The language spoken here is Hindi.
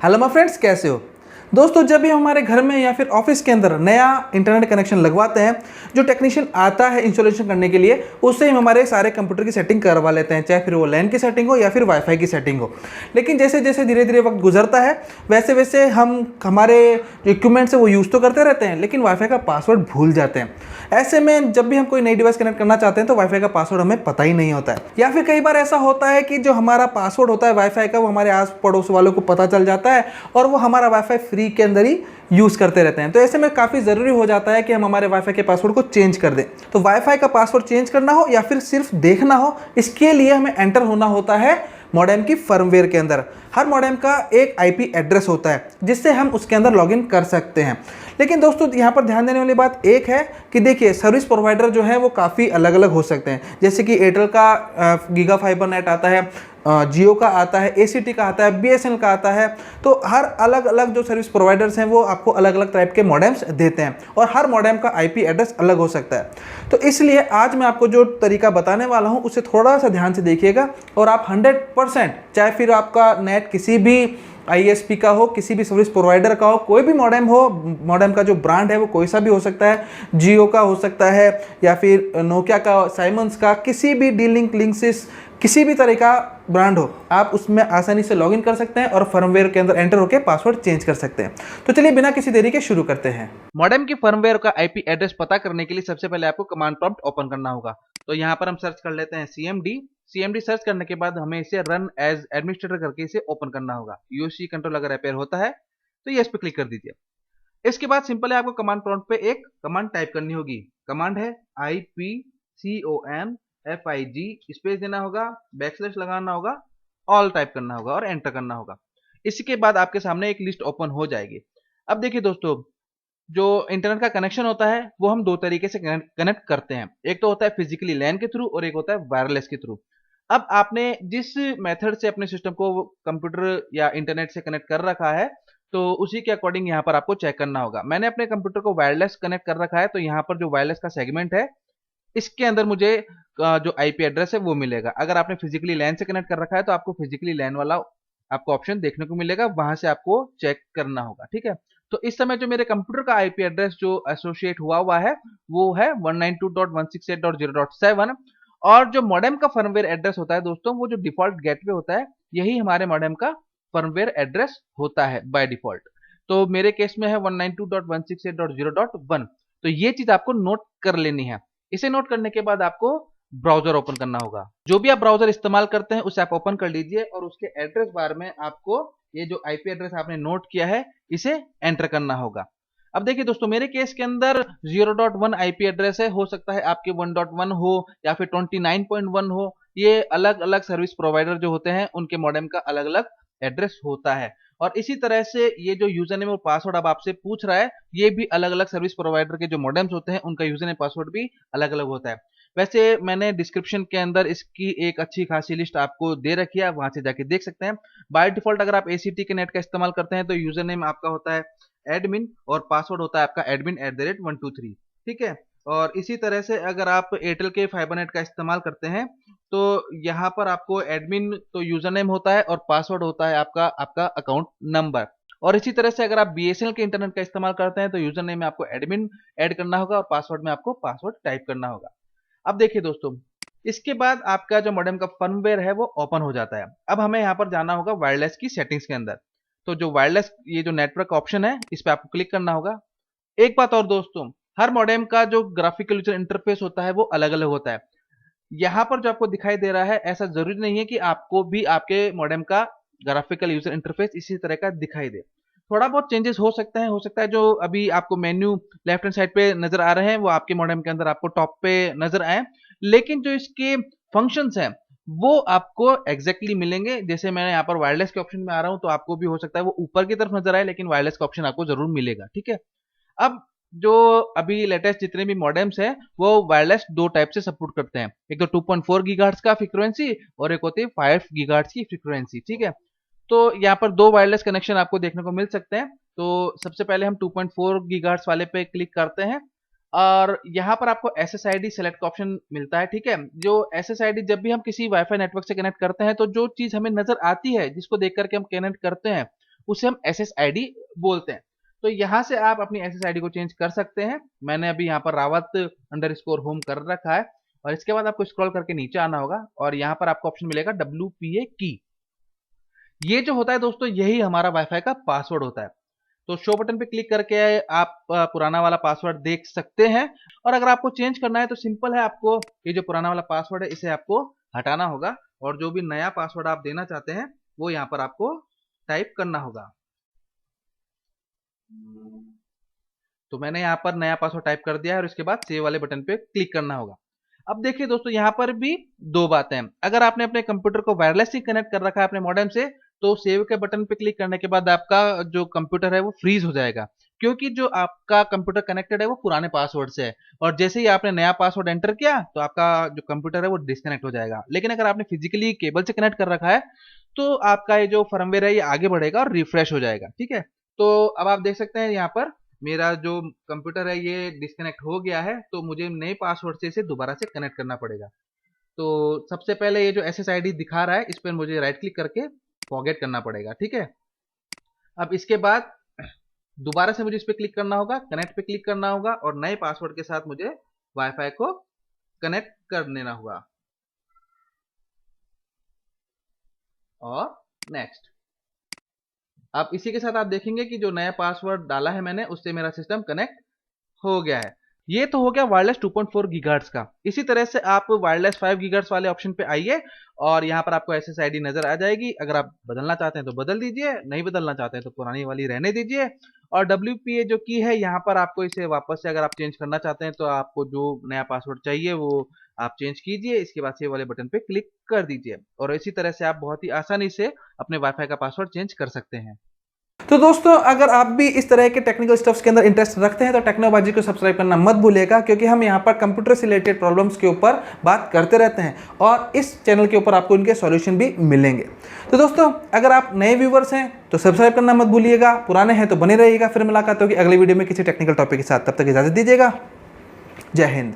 हेलो माय फ्रेंड्स, कैसे हो दोस्तों। जब भी हमारे घर में या फिर ऑफिस के अंदर नया इंटरनेट कनेक्शन लगवाते हैं, जो टेक्नीशियन आता है इंस्टॉलेशन करने के लिए, उससे हम हमारे सारे कंप्यूटर की सेटिंग करवा लेते हैं, चाहे फिर वो लैन की सेटिंग हो या फिर वाईफाई की सेटिंग हो। लेकिन जैसे जैसे धीरे धीरे वक्त गुजरता है, वैसे वैसे हम हमारे जो इक्विपमेंट्स है वो यूज़ तो करते रहते हैं, लेकिन वाईफाई का पासवर्ड भूल जाते हैं। ऐसे में जब भी हम कोई नई डिवाइस कनेक्ट करना चाहते हैं तो वाईफाई का पासवर्ड हमें पता ही नहीं होता है, या फिर कई बार ऐसा होता है कि जो हमारा पासवर्ड होता है वाईफाई का, वो हमारे आस पड़ोस वालों को पता चल जाता है और वो हमारा वाईफाई फ्री के अंदर ही यूज़ करते रहते हैं। तो ऐसे में काफ़ी ज़रूरी हो जाता है कि हम हमारे वाईफाई के पासवर्ड को चेंज कर दें। तो वाईफाई का पासवर्ड चेंज करना हो या फिर सिर्फ देखना हो, इसके लिए हमें एंटर होना होता है मॉडेम की फर्मवेयर के अंदर। हर मॉडेम का एक आईपी एड्रेस होता है जिससे हम उसके अंदर लॉगिन कर सकते हैं। लेकिन दोस्तों यहाँ पर ध्यान देने वाली बात एक है कि देखिए, सर्विस प्रोवाइडर जो है वो काफ़ी अलग अलग हो सकते हैं। जैसे कि एयरटेल का गीगा फाइबर नेट आता है, जियो का आता है, एसीटी का आता है, बीएसएनएल का आता है। तो हर अलग अलग जो सर्विस प्रोवाइडर्स हैं वो आपको अलग अलग टाइप के मॉडेम्स देते हैं और हर मॉडेम का आईपी एड्रेस अलग हो सकता है। तो इसलिए आज मैं आपको जो तरीका बताने वाला हूं उसे थोड़ा सा ध्यान से देखिएगा और आप 100%, चाहे फिर आपका नेट किसी भी आईएसपी का हो, किसी भी सर्विस प्रोवाइडर का हो, कोई भी मॉडेम हो, मॉडेम का जो ब्रांड है वो कोई सा भी हो सकता है, जियो का हो सकता है या फिर नोकिया का, साइमंस का, किसी भी डी-लिंक, लिंक्सिस, किसी भी तरह का ब्रांड हो, आप उसमें आसानी से लॉगिन कर सकते हैं और फर्मवेयर के अंदर एंटर होकर पासवर्ड चेंज कर सकते हैं। तो चलिए बिना किसी देरी के शुरू करते हैं। मॉडेम की फर्मवेयर का आईपी एड्रेस पता करने के लिए सबसे पहले आपको कमांड प्रॉम्प्ट ओपन करना होगा। तो यहाँ पर हम सर्च कर लेते हैं सीएमडी सर्च करने के बाद हमें इसे रन एज एडमिनिस्ट्रेटर करके इसे ओपन करना होगा। यूसी कंट्रोल अगर अपेयर होता है तो ये इस पर क्लिक कर दीजिए। इसके बाद सिंपल है, आपको कमांड प्रॉम्प्ट पे एक कमांड टाइप करनी होगी। कमांड है IPCONFIG, स्पेस देना होगा, बैकस्लैश लगाना होगा, ऑल टाइप करना होगा और एंटर करना होगा। इसके बाद आपके सामने एक लिस्ट ओपन हो जाएगी। अब देखिए दोस्तों, जो इंटरनेट का कनेक्शन होता है वो हम दो तरीके से कनेक्ट करते हैं। एक तो होता है फिजिकली लैन के थ्रू और एक होता है वायरलेस के थ्रू। अब आपने जिस मेथड से अपने सिस्टम को कंप्यूटर या इंटरनेट से कनेक्ट कर रखा है, तो उसी के अकॉर्डिंग यहाँ पर आपको चेक करना होगा। मैंने अपने कंप्यूटर को वायरलेस कनेक्ट कर रखा है, तो यहाँ पर जो वायरलेस का सेगमेंट है इसके अंदर मुझे जो आईपी एड्रेस है वो मिलेगा। अगर आपने फिजिकली लैन से कनेक्ट कर रखा है तो आपको फिजिकली लैन वाला आपको ऑप्शन देखने को मिलेगा, वहां से आपको चेक करना होगा। ठीक है, तो इस समय जो मेरे कंप्यूटर का आईपी एड्रेस जो एसोसिएट हुआ है वो है 192.168.0.7। और जो मॉडेम का फर्मवेयर एड्रेस होता है दोस्तों, वो जो डिफॉल्ट गेटवे होता है यही हमारे मॉडेम का फर्मवेयर एड्रेस होता है बाय डिफॉल्ट। तो मेरे केस में है 192.168.0.1। तो ये चीज आपको नोट कर लेनी है। इसे नोट करने के बाद आपको ब्राउजर ओपन करना होगा। जो भी आप ब्राउजर इस्तेमाल करते हैं उसे आप ओपन कर लीजिए और उसके एड्रेस बार में आपको ये जो आईपी एड्रेस आपने नोट किया है इसे एंटर करना होगा। अब देखिए दोस्तों, मेरे केस के अंदर 0.1 आईपी एड्रेस है, हो सकता है आपके 1.1 हो या फिर 29.1 हो। ये अलग अलग सर्विस प्रोवाइडर जो होते हैं उनके मॉडेम का अलग अलग एड्रेस होता है। और इसी तरह से ये जो यूजर नेम और पासवर्ड अब आपसे पूछ रहा है, ये भी अलग अलग सर्विस प्रोवाइडर के जो मॉडेम्स होते हैं उनका यूजर नेम पासवर्ड भी अलग अलग होता है। वैसे मैंने डिस्क्रिप्शन के अंदर इसकी एक अच्छी खासी लिस्ट आपको दे रखी है, वहां से जाके देख सकते हैं। बाय डिफॉल्ट अगर आप एसीटी के नेट का इस्तेमाल करते हैं तो यूजर नेम आपका होता है एडमिन और पासवर्ड होता है आपका admin@123। ठीक है, और इसी तरह से अगर आप एयरटेल के फाइबर नेट का इस्तेमाल करते हैं तो यहाँ पर आपको एडमिन तो यूजर नेम होता है और पासवर्ड होता है आपका आपका अकाउंट नंबर। और इसी तरह से अगर आप बीएसएनएल के इंटरनेट का इस्तेमाल करते हैं तो यूजर नेम में आपको एडमिन ऐड करना होगा और पासवर्ड में आपको पासवर्ड टाइप करना होगा। अब देखिए दोस्तों, इसके बाद आपका जो मॉडेम का फर्मवेयर है वो ओपन हो जाता है। अब हमें यहाँ पर जाना होगा वायरलेस की सेटिंग्स के अंदर। तो जो वायरलेस ये जो नेटवर्क ऑप्शन है इस पे आपको क्लिक करना होगा। एक बात और दोस्तों, हर मॉडेम का जो ग्राफिकल यूजर इंटरफेस होता है वो अलग अलग होता है। यहाँ पर जो आपको दिखाई दे रहा है ऐसा जरूरी नहीं है कि आपको भी आपके मॉडेम का ग्राफिकल यूजर इंटरफेस इसी तरह का दिखाई दे। थोड़ा बहुत चेंजेस हो सकता है जो अभी आपको मेन्यू लेफ्ट हैंड साइड पे नजर आ रहे हैं वो आपके मॉडेम के अंदर आपको टॉप पे नजर आए, लेकिन जो इसके फंक्शंस हैं वो आपको एग्जैक्टली मिलेंगे। जैसे मैं यहाँ पर वायरलेस के ऑप्शन में आ रहा हूँ तो आपको भी हो सकता है वो ऊपर की तरफ नजर आए, लेकिन वायरलेस का ऑप्शन आपको जरूर मिलेगा। ठीक है, अब जो अभी लेटेस्ट जितने भी मॉडेम्स हैं वो वायरलेस दो टाइप से सपोर्ट करते हैं। एक तो 2.4 गीगाहर्ट्ज का फ्रीक्वेंसी और एक होती है 5 गीगाहर्ट्ज की फ्रीक्वेंसी। ठीक है, तो यहाँ पर दो वायरलेस कनेक्शन आपको देखने को मिल सकते हैं। तो सबसे पहले हम 2.4 गीगाहर्ट्ज वाले पे क्लिक करते हैं और यहाँ पर आपको SSID सेलेक्ट का ऑप्शन मिलता है। ठीक है, जो SSID जब भी हम किसी वाईफाई नेटवर्क से कनेक्ट करते हैं तो जो चीज हमें नजर आती है जिसको देख करके हम कनेक्ट करते हैं उसे हम SSID बोलते हैं। तो यहाँ से आप अपनी SSID को चेंज कर सकते हैं। मैंने अभी यहाँ पर रावत_होम कर रखा है और इसके बाद आपको स्क्रॉल करके नीचे आना होगा और यहाँ पर आपको ऑप्शन मिलेगा WPA की। ये जो होता है दोस्तों, यही हमारा वाईफाई का पासवर्ड होता है। तो शो बटन पे क्लिक करके आप पुराना वाला पासवर्ड देख सकते हैं और अगर आपको चेंज करना है तो सिंपल है, आपको ये जो पुराना वाला पासवर्ड है इसे आपको हटाना होगा और जो भी नया पासवर्ड आप देना चाहते हैं वो यहाँ पर आपको टाइप करना होगा। तो मैंने यहाँ पर नया पासवर्ड टाइप कर दिया है और इसके बाद सेव वाले बटन पे क्लिक करना होगा। अब देखिए दोस्तों, यहाँ पर भी दो बातें हैं। अगर आपने अपने कंप्यूटर को वायरलेसली कनेक्ट कर रखा है अपने मॉडेम से, तो सेव के बटन पे क्लिक करने के बाद आपका जो कंप्यूटर है वो फ्रीज हो जाएगा, क्योंकि जो आपका कंप्यूटर कनेक्टेड है वो पुराने पासवर्ड से है और जैसे ही आपने नया पासवर्ड एंटर किया तो आपका जो कंप्यूटर है वो डिस्कनेक्ट हो जाएगा। लेकिन अगर आपने फिजिकली केबल से कनेक्ट कर रखा है तो आपका ये जो फर्मवेयर है ये आगे बढ़ेगा और रिफ्रेश हो जाएगा। ठीक है, तो अब आप देख सकते हैं यहाँ पर मेरा जो कंप्यूटर है ये डिस्कनेक्ट हो गया है, तो मुझे नए पासवर्ड से इसे दोबारा से कनेक्ट करना पड़ेगा। तो सबसे पहले ये जो SSID दिखा रहा है इस पर मुझे राइट क्लिक करके फॉरगेट करना पड़ेगा। ठीक है, अब इसके बाद दोबारा से मुझे इस पर क्लिक करना होगा, कनेक्ट पे क्लिक करना होगा और नए पासवर्ड के साथ मुझे वाईफाई को कनेक्ट कर देना होगा और नेक्स्ट। अब इसी के साथ आप देखेंगे कि जो नया पासवर्ड डाला है मैंने उससे मेरा सिस्टम कनेक्ट हो गया है। ये तो हो गया वायरलेस 2.4 गीगाहर्ट्ज का। इसी तरह से आप वायरलेस 5 गीगाहर्ट्ज वाले ऑप्शन पे आइए और यहाँ पर आपको SSID नजर आ जाएगी। अगर आप बदलना चाहते हैं तो बदल दीजिए, नहीं बदलना चाहते हैं तो पुरानी वाली रहने दीजिए। और WPA जो की है यहाँ पर आपको इसे वापस से अगर आप चेंज करना चाहते हैं तो आपको जो नया पासवर्ड चाहिए वो आप चेंज कीजिए, इसके बाद सेव वाले बटन पे क्लिक कर दीजिए और इसी तरह से आप बहुत ही आसानी से अपने वाईफाई का पासवर्ड चेंज कर सकते हैं। तो दोस्तों, अगर आप भी इस तरह के टेक्निकल स्टफ्स के अंदर इंटरेस्ट रखते हैं तो टेक्नोबाजी को सब्सक्राइब करना मत भूलिएगा, क्योंकि हम यहाँ पर कंप्यूटर से रिलेटेड प्रॉब्लम्स के ऊपर बात करते रहते हैं और इस चैनल के ऊपर आपको इनके सॉल्यूशन भी मिलेंगे। तो दोस्तों, अगर आप नए व्यूवर्स हैं तो सब्सक्राइब करना मत भूलिएगा, पुराने हैं तो बने रहिएगा। फिर मुलाकात होगी अगले वीडियो में किसी टेक्निकल टॉपिक के साथ, तब तक इजाजत दीजिएगा। जय हिंद।